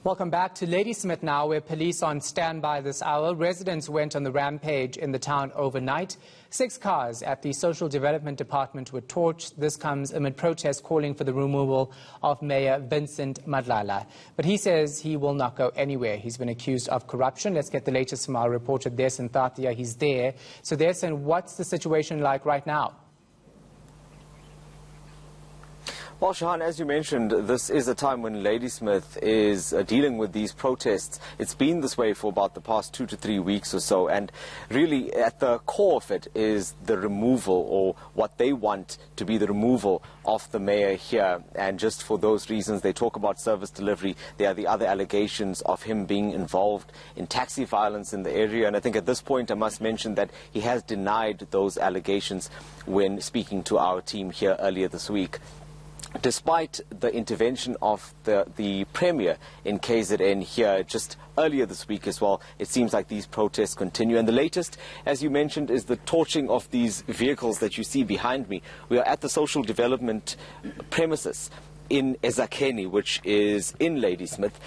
Welcome back to Ladysmith now, where police on standby this hour. Residents went on the rampage in the town overnight. 6 cars at the Social Development Department were torched. This comes amid protests calling for the removal of Mayor Vincent Madlala. But he says he will not go anywhere. He's been accused of corruption. Let's get the latest from our reporter, Desan Tatia. He's there. So Desan, what's the situation like right now? Well, Shahan, as you mentioned, this is a time when Ladysmith is dealing with these protests. It's been this way for about the past 2 to 3 weeks or so, and really at the core of it is the removal, or what they want to be the removal of the mayor here. And just for those reasons, they talk about service delivery. There are the other allegations of him being involved in taxi violence in the area, and I think at this point I must mention that he has denied those allegations when speaking to our team here earlier this week. Despite the intervention of the Premier in KZN here just earlier this week as well, it seems like these protests continue. And the latest, as you mentioned, is the torching of these vehicles that you see behind me. We are at the social development premises in eZakheni, which is in Ladysmith.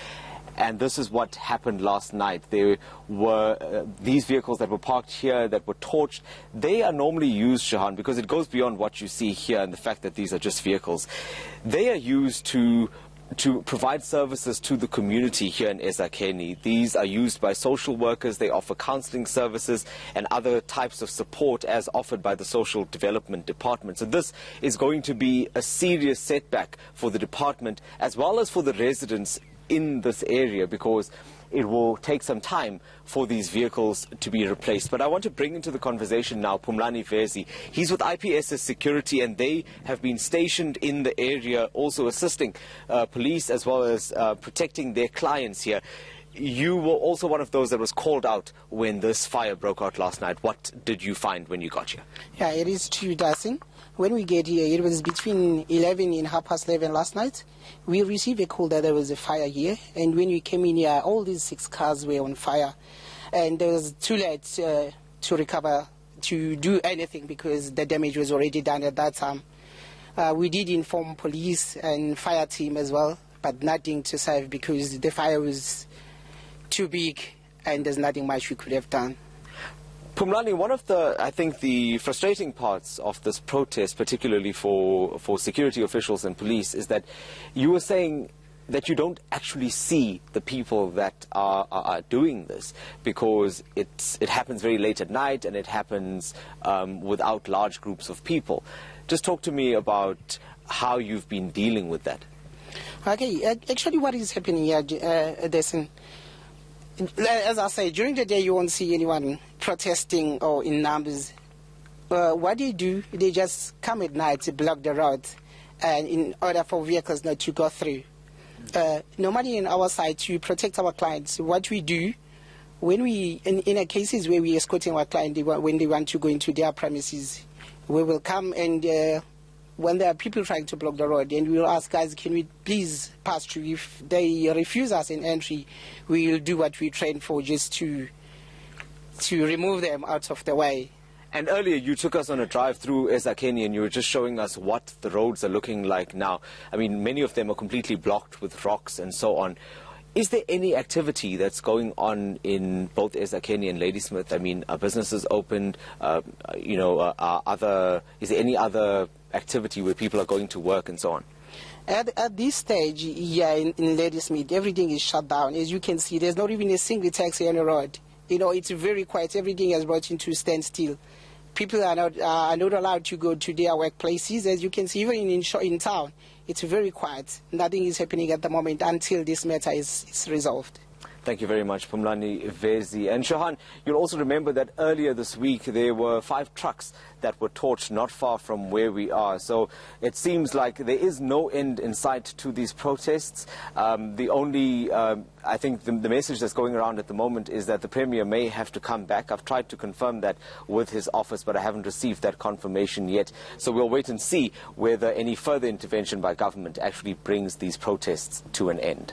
And this is what happened last night. There were these vehicles that were parked here that were torched. They are normally used, Shahan, because it goes beyond what you see here and the fact that these are just vehicles. They are used to provide services to the community here in eZakheni. These are used by social workers. They offer counseling services and other types of support as offered by the Social Development Department. So this is going to be a serious setback for the department as well as for the residents in this area, because it will take some time for these vehicles to be replaced. But I want to bring into the conversation now Phumlani Vezi. He's with IPS's security, and they have been stationed in the area, also assisting police as well as protecting their clients here. You were also one of those that was called out when this fire broke out last night. What did you find when you got here? Yeah, it is true, Dasin. When we get here, it was between 11 and 11:30 last night. We received a call that there was a fire here, and when we came in here, all these 6 cars were on fire, and it was too late to recover, to do anything, because the damage was already done at that time. We did inform police and fire team as well, but nothing to save because the fire was too big and there's nothing much we could have done. Phumlani, one of the, I think, the frustrating parts of this protest, particularly for security officials and police, is that you were saying that you don't actually see the people that are doing this, because it happens very late at night and it happens without large groups of people. Just talk to me about how you've been dealing with that. Okay, actually what is happening here, Desan, as I say, during the day you won't see anyone protesting or in numbers. What they do, they just come at night to block the road, and in order for vehicles not to go through. Normally on our side, to protect our clients, what we do, when we, in cases where we are escorting our client, when they want to go into their premises, we will come and when there are people trying to block the road, and we will ask, guys, can we please pass through? If they refuse us an entry, we will do what we train for, just to remove them out of the way. And earlier you took us on a drive through eZakheni, and you were just showing us what the roads are looking like now. I mean, many of them are completely blocked with rocks and so on. Is there any activity that's going on in both eZakheni and Ladysmith? I mean, are businesses opened? Is there any other activity where people are going to work and so on? At this stage, yeah, in Ladysmith, everything is shut down. As you can see, there's not even a single taxi on the road. You know, it's very quiet. Everything has brought into standstill. People are not allowed to go to their workplaces. As you can see, even in town, it's very quiet. Nothing is happening at the moment until this matter is resolved. Thank you very much, Phumlani Vezi. And Shahan, you'll also remember that earlier this week there were 5 trucks that were torched not far from where we are. So it seems like there is no end in sight to these protests. The only, I think the message that's going around at the moment is that the Premier may have to come back. I've tried to confirm that with his office, but I haven't received that confirmation yet. So we'll wait and see whether any further intervention by government actually brings these protests to an end.